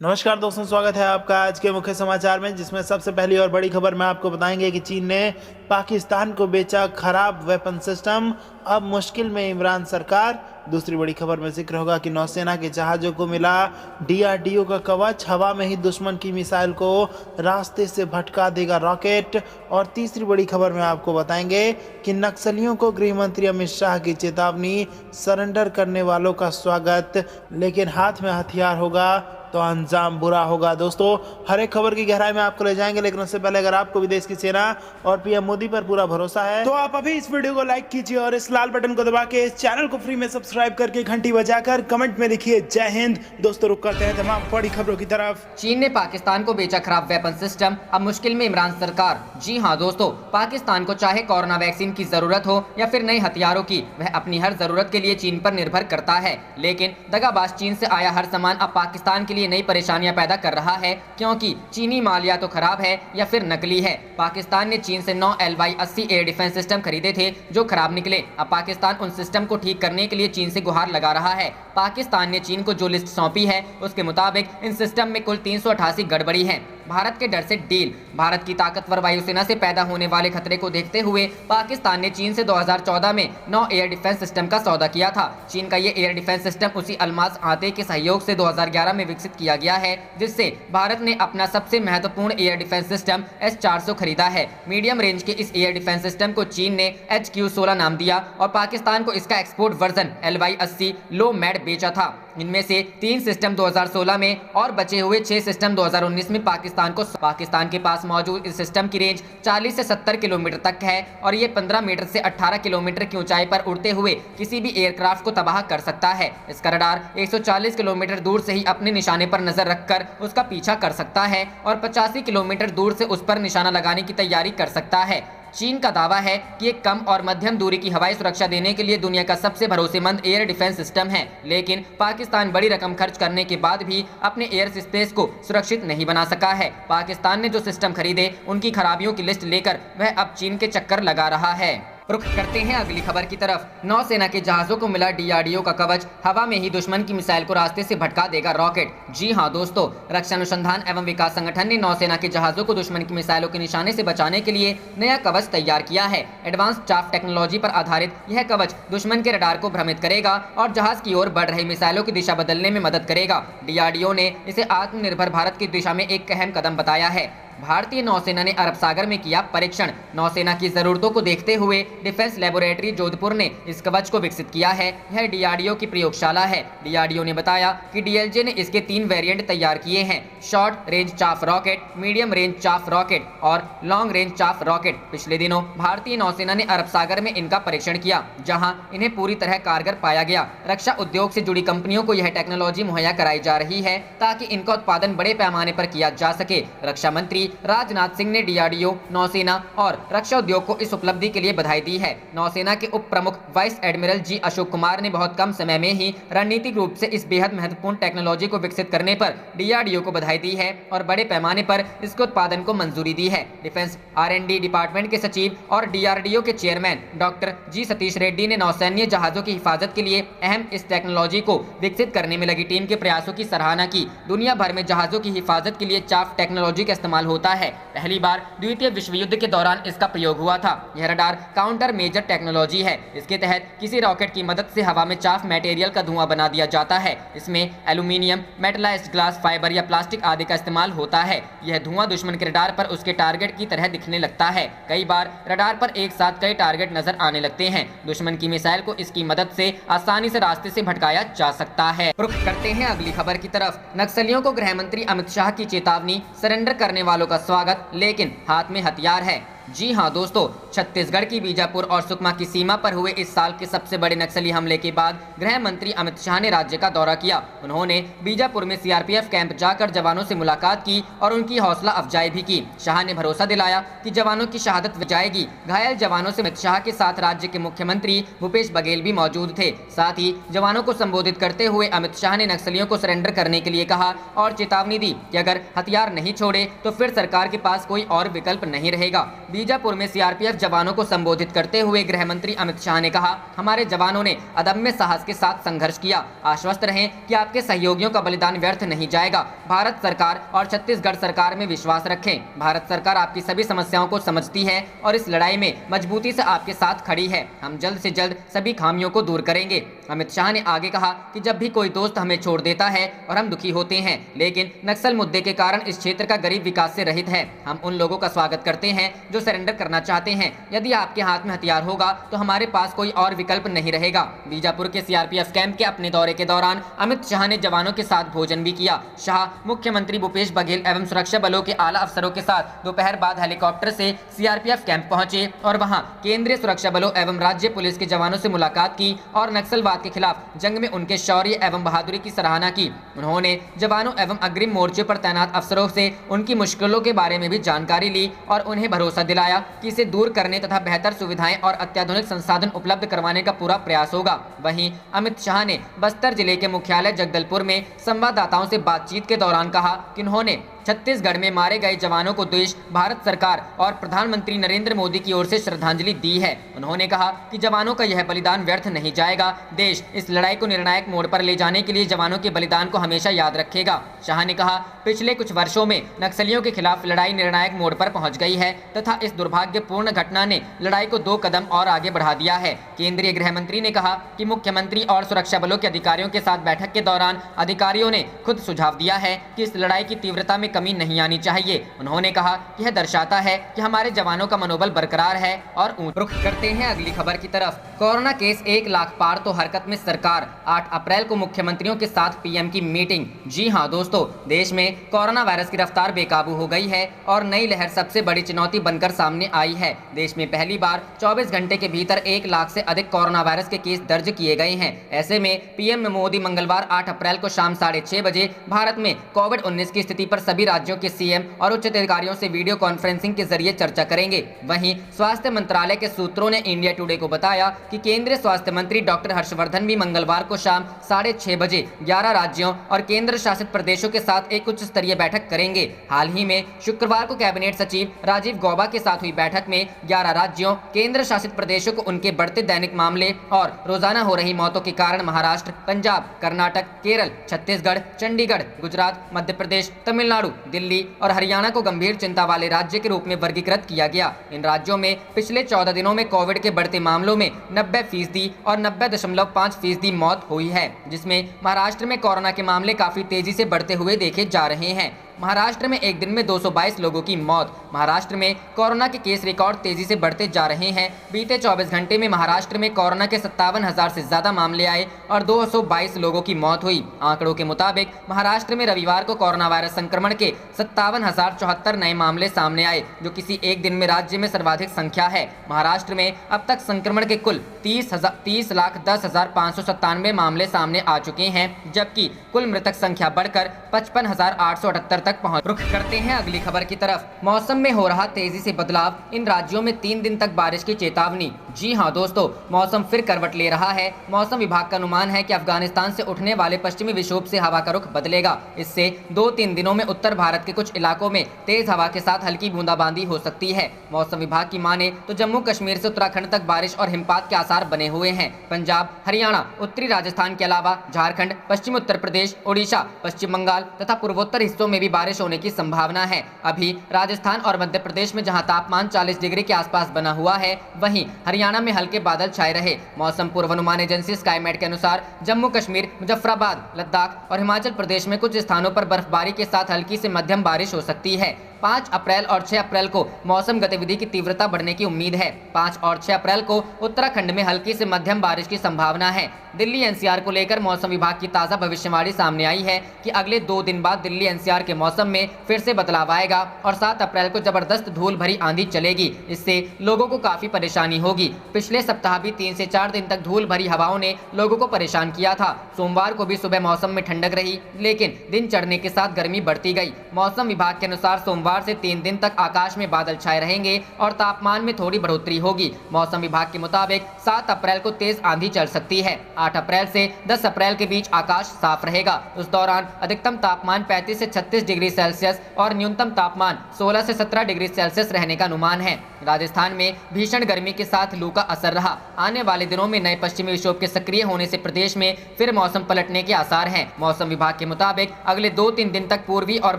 नमस्कार दोस्तों, स्वागत है आपका आज के मुख्य समाचार में, जिसमें सबसे पहली और बड़ी खबर में आपको बताएंगे कि चीन ने पाकिस्तान को बेचा खराब वेपन सिस्टम, अब मुश्किल में इमरान सरकार। दूसरी बड़ी खबर में जिक्र होगा कि नौसेना के जहाज़ों को मिला डीआरडीओ का कवच, हवा में ही दुश्मन की मिसाइल को रास्ते से भटका देगा रॉकेट। और तीसरी बड़ी खबर में आपको बताएंगे कि नक्सलियों को गृह मंत्री अमित शाह की चेतावनी, सरेंडर करने वालों का स्वागत, लेकिन हाथ में हथियार होगा तो अंजाम बुरा होगा। दोस्तों, हर एक खबर की गहराई में आपको ले जाएंगे, लेकिन उससे पहले अगर आपको भी देश की सेना और पीएम मोदी पर पूरा भरोसा है तो आप अभी इस वीडियो को लाइक कीजिए और इस लाल बटन को दबा के इस चैनल को फ्री में सब्सक्राइब करके घंटी बजाकर कमेंट में लिखिए जय हिंद। दोस्तों, रुक करते हैं तमाम बड़ी खबरों की तरफ। चीन ने पाकिस्तान को बेचा खराब वेपन सिस्टम, अब मुश्किल में इमरान सरकार। जी हां दोस्तों, पाकिस्तान को चाहे कोरोना वैक्सीन की जरूरत हो या फिर नए हथियारों की, वह अपनी हर जरूरत के लिए चीन पर निर्भर करता है। लेकिन दगाबाज चीन से आया हर सामान अब पाकिस्तान के लिए नई परेशानियां पैदा कर रहा है, क्योंकि चीनी माल या तो खराब है या फिर नकली है। पाकिस्तान ने चीन से 9 LY-80 एयर डिफेंस सिस्टम खरीदे थे जो खराब निकले। अब पाकिस्तान उन सिस्टम को ठीक करने के लिए चीन से गुहार लगा रहा है। पाकिस्तान ने चीन को जो लिस्ट सौंपी है उसके मुताबिक इन सिस्टम में कुल 388 गड़बड़ी है। भारत के डर से डील। भारत की ताकतवर वायुसेना से पैदा होने वाले खतरे को देखते हुए पाकिस्तान ने चीन से 2014 में 9 एयर डिफेंस सिस्टम का सौदा किया था। चीन का ये एयर डिफेंस सिस्टम उसी अल्माज आते के सहयोग से 2011 में विकसित किया गया है, जिससे भारत ने अपना सबसे महत्वपूर्ण एयर डिफेंस सिस्टम S-400 खरीदा है। मीडियम रेंज के इस एयर डिफेंस सिस्टम को चीन ने HQ-16 नाम दिया और पाकिस्तान को इसका एक्सपोर्ट वर्जन LY-80 लो मैड बेचा था। इनमें से 3 सिस्टम 2016 में और बचे हुए 6 सिस्टम 2019 में पाकिस्तान के पास मौजूद इस सिस्टम की रेंज 40 से 70 किलोमीटर तक है और ये 15 मीटर से 18 किलोमीटर की ऊंचाई पर उड़ते हुए किसी भी एयरक्राफ्ट को तबाह कर सकता है। इसका रडार 140 किलोमीटर दूर से ही अपने निशाने पर नजर रखकर उसका पीछा कर सकता है और 85 किलोमीटर दूर से उस पर निशाना लगाने की तैयारी कर सकता है। चीन का दावा है कि एक कम और मध्यम दूरी की हवाई सुरक्षा देने के लिए दुनिया का सबसे भरोसेमंद एयर डिफेंस सिस्टम है, लेकिन पाकिस्तान बड़ी रकम खर्च करने के बाद भी अपने एयर स्पेस को सुरक्षित नहीं बना सका है। पाकिस्तान ने जो सिस्टम खरीदे उनकी खराबियों की लिस्ट लेकर वह अब चीन के चक्कर लगा रहा है। रुख करते हैं अगली खबर की तरफ। नौसेना के जहाजों को मिला डीआरडीओ का कवच, हवा में ही दुश्मन की मिसाइल को रास्ते से भटका देगा रॉकेट। जी हां दोस्तों, रक्षा अनुसंधान एवं विकास संगठन ने नौसेना के जहाजों को दुश्मन की मिसाइलों के निशाने से बचाने के लिए नया कवच तैयार किया है। एडवांस चाफ टेक्नोलॉजी पर आधारित यह कवच दुश्मन के रडार को भ्रमित करेगा और जहाज की ओर बढ़ रही मिसाइलों की दिशा बदलने में मदद करेगा। डीआरडीओ ने इसे आत्मनिर्भर भारत की दिशा में एक अहम कदम बताया है। भारतीय नौसेना ने अरब सागर में किया परीक्षण। नौसेना की जरूरतों को देखते हुए डिफेंस लेबोरेटरी जोधपुर ने इस कवच को विकसित किया है। यह डीआरडीओ की प्रयोगशाला है। डीआरडीओ ने बताया कि डीएलजे ने इसके 3 वेरिएंट तैयार किए हैं: short range chaff rocket, medium range chaff rocket और लॉन्ग रेंज चाफ रॉकेट। पिछले दिनों भारतीय नौसेना ने अरब सागर में इनका परीक्षण किया, जहां इन्हें पूरी तरह कारगर पाया गया। रक्षा उद्योग से जुड़ी कंपनियों को यह टेक्नोलॉजी मुहैया कराई जा रही है ताकि इनका उत्पादन बड़े पैमाने पर किया जा सके। रक्षा मंत्री राजनाथ सिंह ने डीआरडीओ, नौसेना और रक्षा उद्योग को इस उपलब्धि के लिए बधाई दी है। नौसेना के उप प्रमुख vice admiral G Ashok Kumar ने बहुत कम समय में ही रणनीतिक रूप से इस बेहद महत्वपूर्ण टेक्नोलॉजी को विकसित करने पर डीआरडीओ को बधाई दी है और बड़े पैमाने पर इसके उत्पादन को मंजूरी दी है। डिफेंस R&D डिपार्टमेंट के सचिव और डीआरडीओ के चेयरमैन डॉक्टर जी सतीश रेड्डी ने नौसैन्य जहाजों की हिफाजत के लिए अहम इस टेक्नोलॉजी को विकसित करने में लगी टीम के प्रयासों की सराहना की। दुनिया भर में जहाजों की हिफाजत के लिए चाफ टेक्नोलॉजी का इस्तेमाल होता है। पहली बार द्वितीय विश्व युद्ध के दौरान इसका प्रयोग हुआ था। यह रडार काउंटर मेजर टेक्नोलॉजी है। इसके तहत किसी रॉकेट की मदद से हवा में चाफ मटेरियल का धुआं बना दिया जाता है। इसमें एल्यूमिनियम, मेटलाइज्ड ग्लास फाइबर या प्लास्टिक आदि का इस्तेमाल होता है। यह धुआं दुश्मन के रडार पर उसके टारगेट की तरह दिखने लगता है। कई बार रडार पर एक साथ कई टारगेट नजर आने लगते हैं। दुश्मन की मिसाइल को इसकी मदद से आसानी से रास्ते से भटकाया जा सकता है। रुख करते हैं अगली खबर की तरफ। नक्सलियों को गृह मंत्री अमित शाह की चेतावनी, सरेंडर करने वालों का स्वागत, लेकिन हाथ में हथियार है। जी हां दोस्तों, छत्तीसगढ़ की बीजापुर और सुकमा की सीमा पर हुए इस साल के सबसे बड़े नक्सली हमले के बाद गृह मंत्री अमित शाह ने राज्य का दौरा किया। उन्होंने बीजापुर में सीआरपीएफ कैंप जाकर जवानों से मुलाकात की और उनकी हौसला अफजाई भी की। शाह ने भरोसा दिलाया कि जवानों की शहादत हो जाएगी। घायल जवानों से अमित शाह के साथ राज्य के मुख्यमंत्री भूपेश बघेल भी मौजूद थे। साथ ही जवानों को संबोधित करते हुए अमित शाह ने नक्सलियों को सरेंडर करने के लिए कहा और चेतावनी दी कि अगर हथियार नहीं छोड़े तो फिर सरकार के पास कोई और विकल्प नहीं रहेगा। बीजापुर में सीआरपीएफ जवानों को संबोधित करते हुए गृह मंत्री अमित शाह ने कहा, हमारे जवानों ने अदम्य साहस के साथ संघर्ष किया। आश्वस्त रहें कि आपके सहयोगियों का बलिदान व्यर्थ नहीं जाएगा। भारत सरकार और छत्तीसगढ़ सरकार में विश्वास रखें। भारत सरकार आपकी सभी समस्याओं को समझती है और इस लड़ाई में मजबूती से आपके साथ खड़ी है। हम जल्द से जल्द सभी खामियों को दूर करेंगे। अमित शाह ने आगे कहा कि जब भी कोई दोस्त हमें छोड़ देता है और हम दुखी होते हैं, लेकिन नक्सल मुद्दे के कारण इस क्षेत्र का गरीब विकास से रहित है। हम उन लोगों का स्वागत करते हैं जो सरेंडर करना चाहते हैं। यदि आपके हाथ में हथियार होगा तो हमारे पास कोई और विकल्प नहीं रहेगा। बीजापुर के सीआरपीएफ कैंप के अपने दौरे के दौरान अमित शाह ने जवानों के साथ भोजन भी किया। शाह मुख्यमंत्री भूपेश बघेल एवं सुरक्षा बलों के आला अफसरों के साथ दोपहर बाद हेलीकॉप्टर से सीआरपीएफ कैंप पहुंचे और वहां केंद्रीय सुरक्षा बलों एवं राज्य पुलिस के जवानों से मुलाकात की और नक्सलवाद के खिलाफ जंग में उनके शौर्य एवं बहादुरी की सराहना की। उन्होंने जवानों एवं अग्रिम मोर्चे पर तैनात अफसरों से उनकी मुश्किलों के बारे में भी जानकारी ली और उन्हें भरोसा दिलाया कि इसे दूर करने तथा बेहतर सुविधाएं और अत्याधुनिक संसाधन उपलब्ध करवाने का पूरा प्रयास होगा। वहीं अमित शाह ने बस्तर जिले के मुख्यालय जगदलपुर में संवाददाताओं से बातचीत के दौरान कहा कि उन्होंने छत्तीसगढ़ में मारे गए जवानों को देश, भारत सरकार और प्रधानमंत्री नरेंद्र मोदी की ओर से श्रद्धांजलि दी है। उन्होंने कहा कि जवानों का यह बलिदान व्यर्थ नहीं जाएगा। देश इस लड़ाई को निर्णायक मोड़ पर ले जाने के लिए जवानों के बलिदान को हमेशा याद रखेगा। शाह ने कहा, पिछले कुछ वर्षों में नक्सलियों के खिलाफ लड़ाई निर्णायक मोड़ पर पहुंच गई है तथा इस दुर्भाग्यपूर्ण घटना ने लड़ाई को 2 कदम और आगे बढ़ा दिया है। केंद्रीय गृह मंत्री ने कहा कि मुख्यमंत्री और सुरक्षा बलों के अधिकारियों के साथ बैठक के दौरान अधिकारियों ने खुद सुझाव दिया है कि इस लड़ाई की तीव्रता में कमी नहीं आनी चाहिए। उन्होंने कहा कि यह दर्शाता है कि हमारे जवानों का मनोबल बरकरार है और रुख करते हैं अगली खबर की तरफ। कोरोना केस 1 लाख पार तो हरकत में सरकार। 8 अप्रैल को मुख्यमंत्रियों के साथ पीएम की मीटिंग। जी हां दोस्तों, देश में कोरोना वायरस की रफ्तार बेकाबू हो गई है और नई लहर सबसे बड़ी चुनौती बनकर सामने आई है। देश में पहली बार 24 घंटे के भीतर 1 लाख से अधिक कोरोना वायरस के केस दर्ज किए गए हैं। ऐसे में पीएम मोदी मंगलवार 8 अप्रैल को शाम 6:30 बजे भारत में कोविड-19 की स्थिति पर सभी राज्यों के सीएम और उच्च अधिकारियों से वीडियो कॉन्फ्रेंसिंग के जरिए चर्चा करेंगे। वहीं स्वास्थ्य मंत्रालय के सूत्रों ने इंडिया टुडे को बताया कि केंद्रीय स्वास्थ्य मंत्री डॉक्टर हर्षवर्धन भी मंगलवार को शाम 6:30 बजे 11 राज्यों और केंद्र शासित प्रदेशों के साथ एक उच्च स्तरीय बैठक करेंगे। हाल ही में शुक्रवार को कैबिनेट सचिव राजीव गौबा के साथ हुई बैठक में 11 राज्यों, केंद्र शासित प्रदेशों को उनके बढ़ते दैनिक मामले और रोजाना हो रही मौतों के कारण महाराष्ट्र, पंजाब, कर्नाटक, केरल, छत्तीसगढ़, चंडीगढ़, गुजरात, मध्य प्रदेश, तमिलनाडु, दिल्ली और हरियाणा को गंभीर चिंता वाले राज्य के रूप में वर्गीकृत किया गया। इन राज्यों में पिछले 14 दिनों में कोविड के बढ़ते मामलों में 90% और 90.5% मौत हुई है, जिसमें महाराष्ट्र में कोरोना के मामले काफी तेजी से बढ़ते हुए देखे जा रहे हैं। महाराष्ट्र में एक दिन में 222 लोगों की मौत। महाराष्ट्र में कोरोना के केस रिकॉर्ड तेजी से बढ़ते जा रहे हैं। बीते 24 घंटे में महाराष्ट्र में कोरोना के 57,000 से ज्यादा मामले आए और 222 लोगों की मौत हुई। आंकड़ों के मुताबिक महाराष्ट्र में रविवार को कोरोना वायरस संक्रमण के 57,074 नए मामले सामने आए, जो किसी एक दिन में राज्य में सर्वाधिक संख्या है। महाराष्ट्र में अब तक संक्रमण के कुल 30,10,597 मामले सामने आ चुके हैं, जबकि कुल मृतक संख्या बढ़कर 55,878 तक पहुंच। रुख करते हैं अगली खबर की तरफ। मौसम में हो रहा तेजी से बदलाव, इन राज्यों में 3 दिन तक बारिश की चेतावनी। जी हां दोस्तों, मौसम फिर करवट ले रहा है। मौसम विभाग का अनुमान है कि अफगानिस्तान से उठने वाले पश्चिमी विक्षोभ से हवा का रुख बदलेगा। इससे 2-3 दिनों में उत्तर भारत के कुछ इलाकों में तेज हवा के साथ हल्की बूंदाबांदी हो सकती है। मौसम विभाग की माने तो जम्मू कश्मीर से उत्तराखंड तक बारिश और हिमपात के आसार बने हुए हैं। पंजाब, हरियाणा, उत्तरी राजस्थान के अलावा झारखंड, पश्चिम उत्तर प्रदेश, ओडिशा, पश्चिम बंगाल तथा पूर्वोत्तर हिस्सों में भी बारिश होने की संभावना है। अभी राजस्थान और मध्य प्रदेश में जहां तापमान 40 डिग्री के आसपास बना हुआ है, वहीं हरियाणा में हल्के बादल छाए रहे। मौसम पूर्वानुमान एजेंसी स्काईमेट के अनुसार जम्मू कश्मीर, मुजफ्फराबाद, लद्दाख और हिमाचल प्रदेश में कुछ स्थानों पर बर्फबारी के साथ हल्की से मध्यम बारिश हो सकती है। 5 अप्रैल और 6 अप्रैल को मौसम गतिविधि की तीव्रता बढ़ने की उम्मीद है। 5 और 6 अप्रैल को उत्तराखंड में हल्की से मध्यम बारिश की संभावना है। दिल्ली एनसीआर को लेकर मौसम विभाग की ताज़ा भविष्यवाणी सामने आई है कि अगले 2 दिन बाद दिल्ली एनसीआर के मौसम में फिर से बदलाव आएगा और 7 अप्रैल को जबरदस्त धूल भरी आंधी चलेगी। इससे लोगों को काफी परेशानी होगी। पिछले सप्ताह भी 3 से 4 दिन तक धूल भरी हवाओं ने लोगों को परेशान किया था। सोमवार को भी सुबह मौसम में ठंडक रही, लेकिन दिन चढ़ने के साथ गर्मी बढ़ती गई। मौसम विभाग के अनुसार सोमवार से 3 दिन तक आकाश में बादल छाए रहेंगे और तापमान में थोड़ी बढ़ोतरी होगी। मौसम विभाग के मुताबिक 7 अप्रैल को तेज आंधी चल सकती है। 8 अप्रैल से 10 अप्रैल के बीच आकाश साफ रहेगा। उस दौरान अधिकतम तापमान 35 से 36 डिग्री सेल्सियस और न्यूनतम तापमान 16 से 17 डिग्री सेल्सियस रहने का अनुमान है। राजस्थान में भीषण गर्मी के साथ लू का असर रहा। आने वाले दिनों में नए पश्चिमी विक्षोभ के सक्रिय होने से प्रदेश में फिर मौसम पलटने के आसार हैं। मौसम विभाग के मुताबिक अगले 2-3 दिन तक पूर्वी और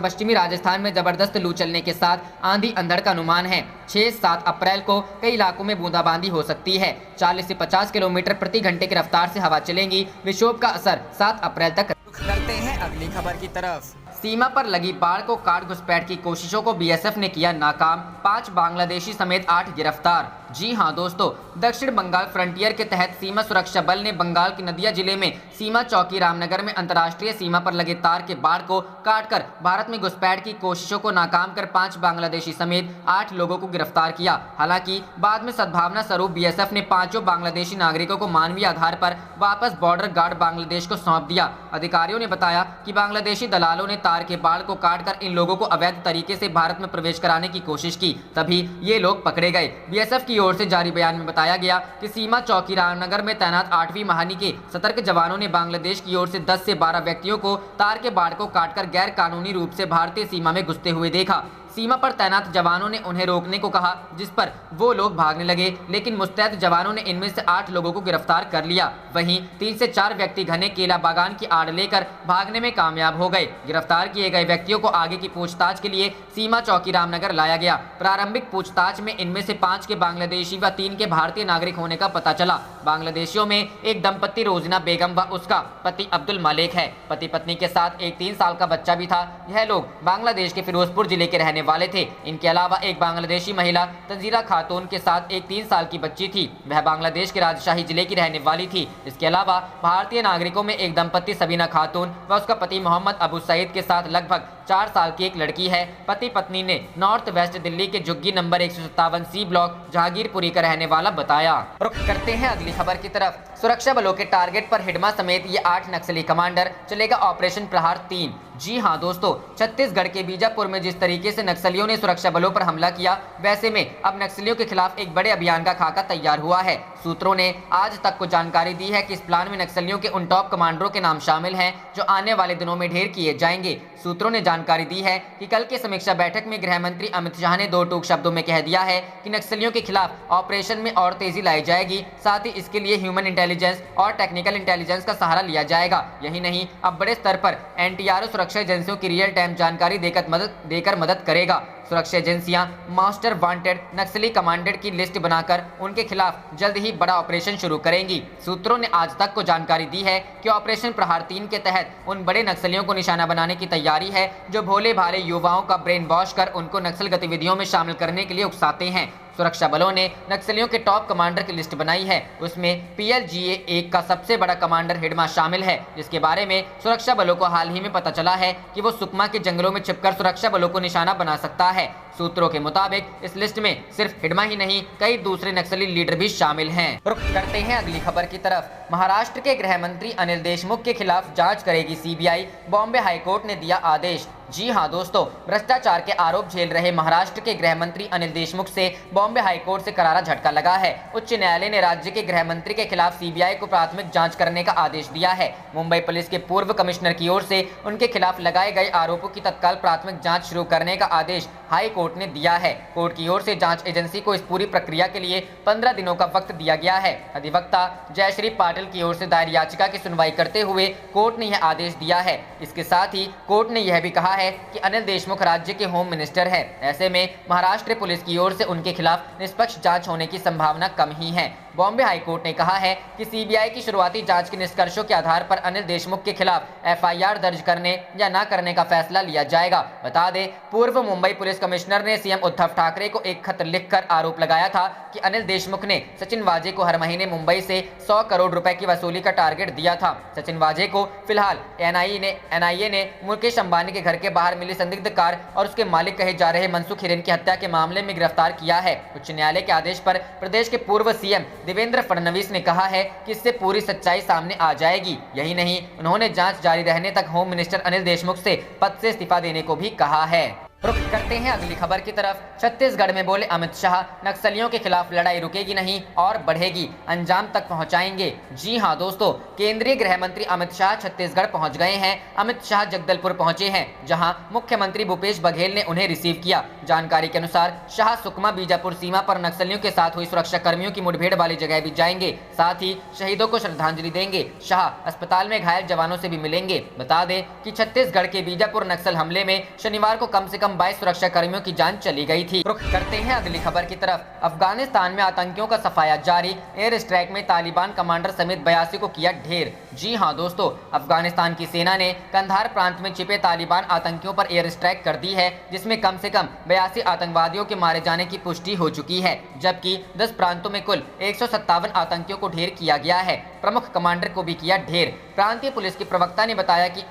पश्चिमी राजस्थान में जबरदस्त लू चलने के साथ आंधी अंधड़ का अनुमान है। 6-7 अप्रैल को कई इलाकों में बूंदाबांदी हो सकती है। 40 से 50 किलोमीटर प्रति घंटे की रफ्तार से हवा चलेंगी। विक्षोभ का असर 7 अप्रैल तक। करते हैं अगली खबर की तरफ। सीमा पर लगी बाढ़ को काट घुसपैठ की कोशिशों को बीएसएफ ने किया नाकाम। 5 बांग्लादेशी समेत 8 गिरफ्तार। जी हां दोस्तों, दक्षिण बंगाल फ्रंटियर के तहत सीमा सुरक्षा बल ने बंगाल की नदिया जिले में सीमा चौकी रामनगर में अंतर्राष्ट्रीय सीमा पर लगे तार के बाढ़ को काटकर भारत में घुसपैठ की कोशिशों को नाकाम कर 5 बांग्लादेशी समेत 8 लोगों को गिरफ्तार किया। हालांकि बाद में सद्भावना स्वरूप बीएसएफ ने 5 बांग्लादेशी नागरिकों को मानवीय आधार पर वापस बॉर्डर गार्ड बांग्लादेश को सौंप दिया। अधिकारियों ने बताया कि बांग्लादेशी दलालों ने तार के बाढ़ को काटकर इन लोगों को अवैध तरीके से भारत में प्रवेश कराने की कोशिश की, तभी ये लोग पकड़े गए। बीएसएफ की ओर से जारी बयान में बताया गया कि सीमा चौकी रामनगर में तैनात 8वीं महानी के सतर्क जवानों ने बांग्लादेश की ओर से 10 से 12 व्यक्तियों को तार के बाढ़ को काटकर गैर कानूनी रूप से भारतीय सीमा में घुसते हुए देखा। सीमा पर तैनात जवानों ने उन्हें रोकने को कहा, जिस पर वो लोग भागने लगे, लेकिन मुस्तैद जवानों ने इनमें से 8 लोगों को गिरफ्तार कर लिया। वहीं 3 से 4 व्यक्ति घने केला बागान की आड़ लेकर भागने में कामयाब हो गए। गिरफ्तार किए गए व्यक्तियों को आगे की पूछताछ के लिए सीमा चौकी रामनगर लाया गया। प्रारंभिक पूछताछ में इनमें से 5 के बांग्लादेशी व 3 के भारतीय नागरिक होने का पता चला। बांग्लादेशियों में एक दंपत्ति रोजना बेगम व उसका पति अब्दुल मलिक है। पति पत्नी के साथ एक 3 साल का बच्चा भी था। यह लोग बांग्लादेश के फिरोजपुर जिले के रहने वाले थे। इनके अलावा एक बांग्लादेशी महिला तंजीरा खातून के साथ एक 3 साल की बच्ची थी। वह बांग्लादेश के राजशाही जिले की रहने वाली थी। इसके अलावा भारतीय नागरिकों में एक दंपत्ति सबीना खातून व उसका पति मोहम्मद अबू सईद के साथ लगभग 4 साल की एक लड़की है। पति पत्नी ने नॉर्थ वेस्ट दिल्ली के झुग्गी नंबर 157 सी ब्लॉक जहांगीरपुरी का रहने वाला बताया। रुख करते हैं अगली खबर की तरफ। सुरक्षा बलों के टारगेट पर हिडमा समेत ये 8 नक्सली कमांडर, चलेगा ऑपरेशन प्रहार 3। जी हां दोस्तों, छत्तीसगढ़ के बीजापुर में जिस तरीके से नक्सलियों ने सुरक्षा बलों पर हमला किया, वैसे में अब नक्सलियों के खिलाफ एक बड़े अभियान का खाका तैयार हुआ है। सूत्रों ने आज तक को जानकारी दी है कि इस प्लान में नक्सलियों के उन टॉप कमांडरों के नाम शामिल हैं जो आने वाले दिनों में ढेर किए जाएंगे। सूत्रों ने जानकारी दी है कि कल के समीक्षा बैठक में गृह मंत्री अमित शाह ने 2 टूक शब्दों में कह दिया है कि नक्सलियों के खिलाफ ऑपरेशन में और तेजी लाई जाएगी। साथ ही इसके लिए ह्यूमन इंटेलिजेंस और टेक्निकल इंटेलिजेंस का सहारा लिया जाएगा। यही नहीं, अब बड़े स्तर पर एनटीआरओ सुरक्षा एजेंसियों की रियल टाइम जानकारी देकर मदद करेगा। सुरक्षा एजेंसियां मास्टर वांटेड नक्सली कमांडर की लिस्ट बनाकर उनके खिलाफ जल्द ही बड़ा ऑपरेशन शुरू करेंगी। सूत्रों ने आज तक को जानकारी दी है कि ऑपरेशन प्रहार 3 के तहत उन बड़े नक्सलियों को निशाना बनाने की तैयारी है जो भोले भाले युवाओं का ब्रेन वॉश कर उनको नक्सल गतिविधियों में शामिल करने के लिए उकसाते हैं। सुरक्षा बलों ने नक्सलियों के टॉप कमांडर की लिस्ट बनाई है। उसमें PLGA 1 का सबसे बड़ा कमांडर हिडमा शामिल है, जिसके बारे में सुरक्षा बलों को हाल ही में पता चला है कि वो सुकमा के जंगलों में छिपकर सुरक्षा बलों को निशाना बना सकता है। सूत्रों के मुताबिक इस लिस्ट में सिर्फ हिडमा ही नहीं, कई दूसरे नक्सली लीडर भी शामिल हैं। रुख करते हैं अगली खबर की तरफ। महाराष्ट्र के गृह मंत्री अनिल देशमुख के खिलाफ जांच करेगी CBI, बॉम्बे हाईकोर्ट ने दिया आदेश। जी हां दोस्तों, भ्रष्टाचार के आरोप झेल रहे महाराष्ट्र के गृह मंत्री अनिल देशमुख से बॉम्बे हाईकोर्ट से करारा झटका लगा है। उच्च न्यायालय ने राज्य के गृह मंत्री के खिलाफ CBI को प्राथमिक जांच करने का आदेश दिया है। मुंबई पुलिस के पूर्व कमिश्नर की ओर से उनके खिलाफ लगाए गए आरोपों की तत्काल प्राथमिक जांच शुरू करने का आदेश हाई कोर्ट ने दिया है। कोर्ट की ओर से जांच एजेंसी को इस पूरी प्रक्रिया के लिए 15 दिनों का वक्त दिया गया है। अधिवक्ता जयश्री पाटिल की ओर से दायर याचिका की सुनवाई करते हुए कोर्ट ने यह आदेश दिया है। इसके साथ ही कोर्ट ने यह भी कहा है कि अनिल देशमुख राज्य के होम मिनिस्टर है। ऐसे में महाराष्ट्र पुलिस की ओर से उनके खिलाफ निष्पक्ष जांच होने की संभावना कम ही है। बॉम्बे हाईकोर्ट ने कहा है कि CBI की शुरुआती जांच के निष्कर्षों के आधार पर अनिल देशमुख के खिलाफ FIR दर्ज करने या न करने का फैसला लिया जाएगा। बता दें, पूर्व मुंबई पुलिस कमिश्नर ने CM उद्धव ठाकरे को एक खत लिखकर आरोप लगाया था कि अनिल देशमुख ने सचिन वाजे को हर महीने मुंबई से 100 करोड़ रुपए की वसूली का टारगेट दिया था। सचिन वाजे को फिलहाल NIA ने मुकेश अंबानी के घर के बाहर मिली संदिग्ध कार और उसके मालिक कहे जा रहे मनसुख हिरेन की हत्या के मामले में गिरफ्तार किया है। उच्च न्यायालय के आदेश पर प्रदेश के पूर्व CM देवेंद्र फडणवीस ने कहा है कि इससे पूरी सच्चाई सामने आ जाएगी। यही नहीं, उन्होंने जांच जारी रहने तक होम मिनिस्टर अनिल देशमुख से पद से इस्तीफा देने को भी कहा है। रुख करते हैं अगली खबर की तरफ। छत्तीसगढ़ में बोले अमित शाह, नक्सलियों के खिलाफ लड़ाई रुकेगी नहीं और बढ़ेगी, अंजाम तक पहुंचाएंगे। जी हां दोस्तों, केंद्रीय गृह मंत्री अमित शाह छत्तीसगढ़ पहुंच गए हैं। अमित शाह जगदलपुर पहुंचे हैं, जहां मुख्यमंत्री भूपेश बघेल ने उन्हें रिसीव किया। जानकारी के अनुसार शाह सुकमा बीजापुर सीमा पर नक्सलियों के साथ हुई सुरक्षा कर्मियों की मुठभेड़ वाली जगह भी जाएंगे, साथ ही शहीदों को श्रद्धांजलि देंगे। शाह अस्पताल में घायल जवानों से भी मिलेंगे। बता दें कि छत्तीसगढ़ के बीजापुर नक्सल हमले में शनिवार को कम से कम 22 सुरक्षा कर्मियों की जान चली गई थी। रुख करते हैं अगली खबर की तरफ। अफगानिस्तान में आतंकियों का सफाया जारी, एयर स्ट्राइक में तालिबान कमांडर समेत 82 को किया ढेर। जी हां दोस्तों, अफगानिस्तान की सेना ने कंधार प्रांत में छिपे तालिबान आतंकियों पर एयर स्ट्राइक कर दी है, जिसमें कम से कम 82 आतंकवादियों के मारे जाने की पुष्टि हो चुकी है, जबकि 10 प्रांतों में कुल 157 आतंकियों को ढेर किया गया है। प्रमुख कमांडर को भी किया ढेर। प्रांतीय पुलिस की प्रवक्ता ने बताया कि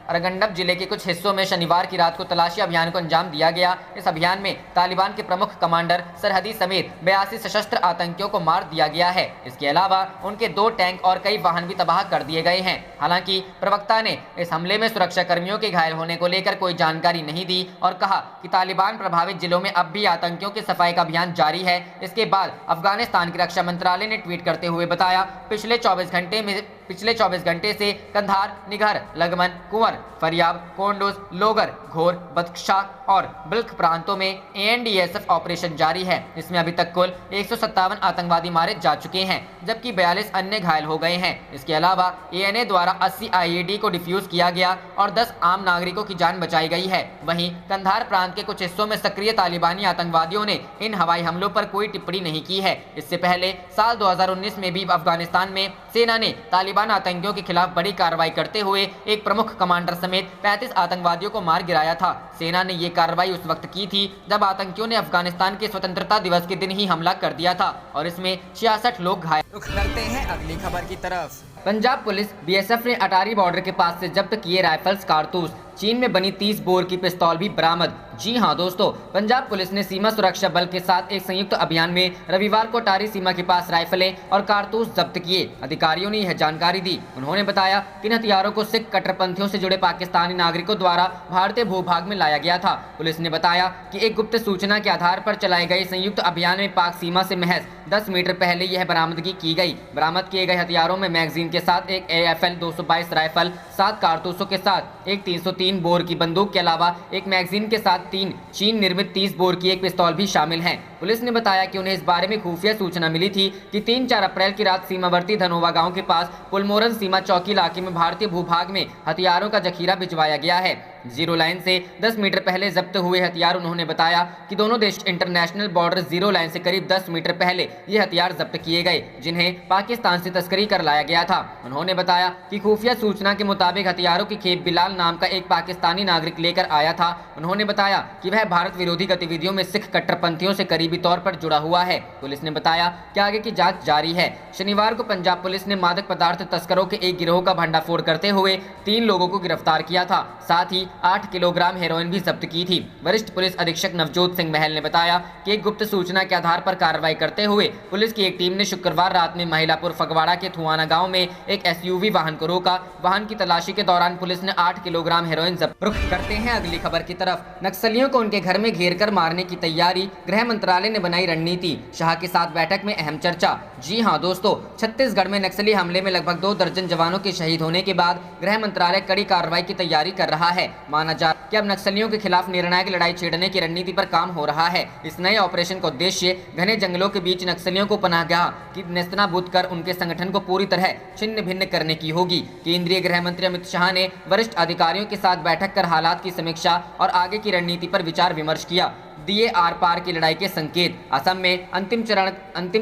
अरगंडब जिले के कुछ हिस्सों में शनिवार की रात को तलाशी अभियान को अंजाम दिया गया। इस अभियान में तालिबान के प्रमुख कमांडर सरहदी समेत 82 सशस्त्र आतंकियों को मार दिया गया है। इसके अलावा उनके 2 टैंक और कई वाहन भी तबाह कर दिए गए हैं। हालांकि प्रवक्ता ने इस हमले में सुरक्षा कर्मियों के घायल होने को लेकर कोई जानकारी नहीं दी और कहा कि तालिबान प्रभावित जिलों में अब भी आतंकियों की सफाई का अभियान जारी है। इसके बाद अफगानिस्तान के रक्षा मंत्रालय ने ट्वीट करते हुए बताया, पिछले 24 घंटे से कंधार, निघर, लगमन, कुंवर, फरियाब, कोंडोज, लोगर, घोर, बदख्शा और बिल्ख प्रांतों में एनडीएसएफ ऑपरेशन जारी है। इसमें अभी तक कुल 157 आतंकवादी मारे जा चुके हैं, जबकि 42 अन्य घायल हो गए हैं। इसके अलावा एएनए द्वारा 80 आईईडी को डिफ्यूज किया गया और 10 आम नागरिकों की जान बचाई गई है। वहीं कंधार प्रांत के कुछ हिस्सों में सक्रिय तालिबानी आतंकवादियों ने इन हवाई हमलों पर कोई टिप्पणी नहीं की है। इससे पहले साल 2019 में भी अफगानिस्तान में सेना ने तालिबान आतंकियों के खिलाफ बड़ी कार्रवाई करते हुए एक प्रमुख कमांडर समेत 35 आतंकवादियों को मार गिराया था। सेना ने ये कार्रवाई उस वक्त की थी जब आतंकियों ने अफगानिस्तान के स्वतंत्रता दिवस के दिन ही हमला कर दिया था और इसमें 66 लोग घायल। रुख करते हैं अगली खबर की तरफ। पंजाब पुलिस बीएसएफ ने अटारी बॉर्डर के पास से जब्त किए राइफल्स, कारतूस। चीन में बनी 30 बोर की पिस्तौल भी बरामद। जी हां दोस्तों, पंजाब पुलिस ने सीमा सुरक्षा बल के साथ एक संयुक्त अभियान में रविवार को अटारी सीमा के पास राइफलें और कारतूस जब्त किए। अधिकारियों ने यह जानकारी दी। उन्होंने बताया कि इन हथियारों को सिख कट्टरपंथियों से जुड़े पाकिस्तानी नागरिकों द्वारा भारतीय भूभाग में लाया गया था। पुलिस ने बताया कि एक गुप्त सूचना के आधार पर चलाए गए संयुक्त अभियान में पाक सीमा से महज 10 मीटर पहले यह बरामदगी की गई। बरामद किए गए हथियारों में मैगजीन के साथ एक AFL 222 राइफल, 7 कारतूसों के साथ एक 303 बोर की बंदूक के अलावा एक मैगजीन के साथ 3 चीन निर्मित 30 बोर की एक पिस्तौल भी शामिल हैं। पुलिस ने बताया कि उन्हें इस बारे में खुफिया सूचना मिली थी कि 3-4 अप्रैल की रात सीमावर्ती धनोवा गांव के पास पुलमोरन सीमा चौकी इलाके में भारतीय भूभाग में हथियारों का जखीरा भिजवाया गया है। जीरो लाइन से 10 मीटर पहले जब्त हुए हथियार, उन्होंने बताया कि दोनों देश इंटरनेशनल बॉर्डर जीरो लाइन से करीब 10 मीटर पहले ये हथियार जब्त किए गए, जिन्हें पाकिस्तान से तस्करी कर लाया गया था। उन्होंने बताया कि खुफिया सूचना के मुताबिक हथियारों की खेप बिलाल नाम का एक पाकिस्तानी नागरिक लेकर आया था। उन्होंने बताया कि वह भारत विरोधी गतिविधियों में सिख कट्टरपंथियों से करीबी तौर पर जुड़ा हुआ है। पुलिस ने बताया कि आगे की जांच जारी है। शनिवार को पंजाब पुलिस ने मादक पदार्थ तस्करों के एक गिरोह का भंडाफोड़ करते हुए 3 लोगों को गिरफ्तार किया था, साथ ही 8 किलोग्राम हेरोइन भी जब्त की थी। वरिष्ठ पुलिस अधीक्षक नवजोत सिंह महल ने बताया कि एक गुप्त सूचना के आधार पर कार्रवाई करते हुए पुलिस की एक टीम ने शुक्रवार रात में महिलापुर फगवाड़ा के थुआना गांव में एक SUV वाहन को रोका। वाहन की तलाशी के दौरान पुलिस ने 8 किलोग्राम हेरोइन जब्त। रुख करते हैं अगली खबर की तरफ। नक्सलियों को उनके घर में घेर कर मारने की तैयारी, गृह मंत्रालय ने बनाई रणनीति। शाह के साथ बैठक में अहम चर्चा। जी हां दोस्तों, छत्तीसगढ़ में नक्सली हमले में लगभग 2 दर्जन जवानों के शहीद होने के बाद गृह मंत्रालय कड़ी कार्रवाई की तैयारी कर रहा है। माना जा कि अब नक्सलियों के खिलाफ निर्णायक लड़ाई छेड़ने की रणनीति पर काम हो रहा है। इस नए ऑपरेशन का उद्देश्य घने जंगलों के बीच नक्सलियों को पनाहगाह की नेस्तनाबूद कर उनके संगठन को पूरी तरह छिन्न भिन्न करने की होगी। केंद्रीय गृह मंत्री अमित शाह ने वरिष्ठ अधिकारियों के साथ बैठक कर हालात की समीक्षा और आगे की रणनीति पर विचार विमर्श किया। दिए आर पार की लड़ाई के संकेत। असम में अंतिम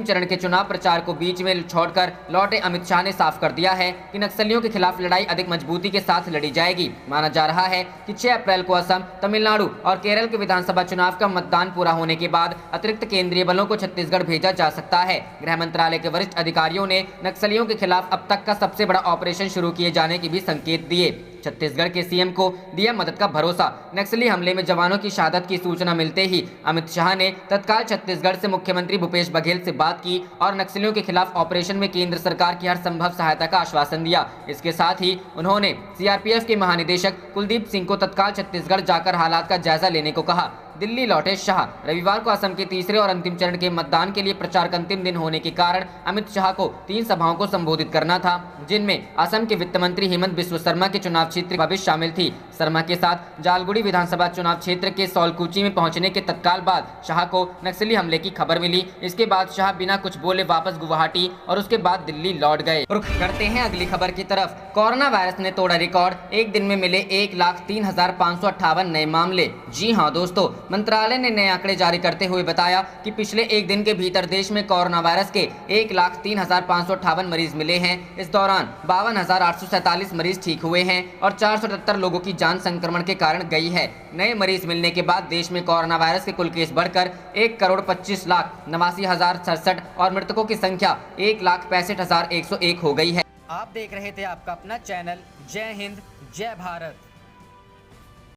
चरण के चुनाव प्रचार को बीच में छोड़कर लौटे अमित शाह ने साफ कर दिया है कि नक्सलियों के खिलाफ लड़ाई अधिक मजबूती के साथ लड़ी जाएगी। माना जा रहा है कि 6 अप्रैल को असम, तमिलनाडु और केरल के विधानसभा चुनाव का मतदान पूरा होने के बाद अतिरिक्त केंद्रीय बलों को छत्तीसगढ़ भेजा जा सकता है। गृह मंत्रालय के वरिष्ठ अधिकारियों ने नक्सलियों के खिलाफ अब तक का सबसे बड़ा ऑपरेशन शुरू किए जाने के भी संकेत दिए। छत्तीसगढ़ के सीएम को दिया मदद का भरोसा। नक्सली हमले में जवानों की शहादत की सूचना मिलते ही अमित शाह ने तत्काल छत्तीसगढ़ से मुख्यमंत्री भूपेश बघेल से बात की और नक्सलियों के खिलाफ ऑपरेशन में केंद्र सरकार की हर संभव सहायता का आश्वासन दिया। इसके साथ ही उन्होंने सीआरपीएफ के महानिदेशक कुलदीप सिंह को तत्काल छत्तीसगढ़ जाकर हालात का जायजा लेने को कहा। दिल्ली लौटे शाह। रविवार को असम के तीसरे और अंतिम चरण के मतदान के लिए प्रचार का अंतिम दिन होने के कारण अमित शाह को 3 सभाओं को संबोधित करना था, जिनमें असम के वित्त मंत्री हेमंत बिस्व शर्मा के चुनाव क्षेत्र भविष्य शामिल थी। शर्मा के साथ जालगुड़ी विधानसभा चुनाव क्षेत्र के सौलकुची में पहुंचने के तत्काल बाद शाह को नक्सली हमले की खबर मिली। इसके बाद शाह बिना कुछ बोले वापस गुवाहाटी और उसके बाद दिल्ली लौट गए। रुख करते हैं अगली खबर की तरफ। कोरोना वायरस ने तोड़ा रिकॉर्ड, एक दिन में मिले 1,03,558 नए मामले। जी हाँ दोस्तों, मंत्रालय ने नए आंकड़े जारी करते हुए बताया कि पिछले एक दिन के भीतर देश में कोरोना वायरस के 1,03,558 मरीज मिले हैं। इस दौरान 52,847 मरीज ठीक हुए हैं और 478 लोगों की जान संक्रमण के कारण गई है। नए मरीज मिलने के बाद देश में कोरोना वायरस के कुल केस बढ़कर 1,25,89,067 और मृतकों की संख्या 1,65,101 हो गई है। आप देख रहे थे आपका अपना चैनल जय हिंद जय भारत।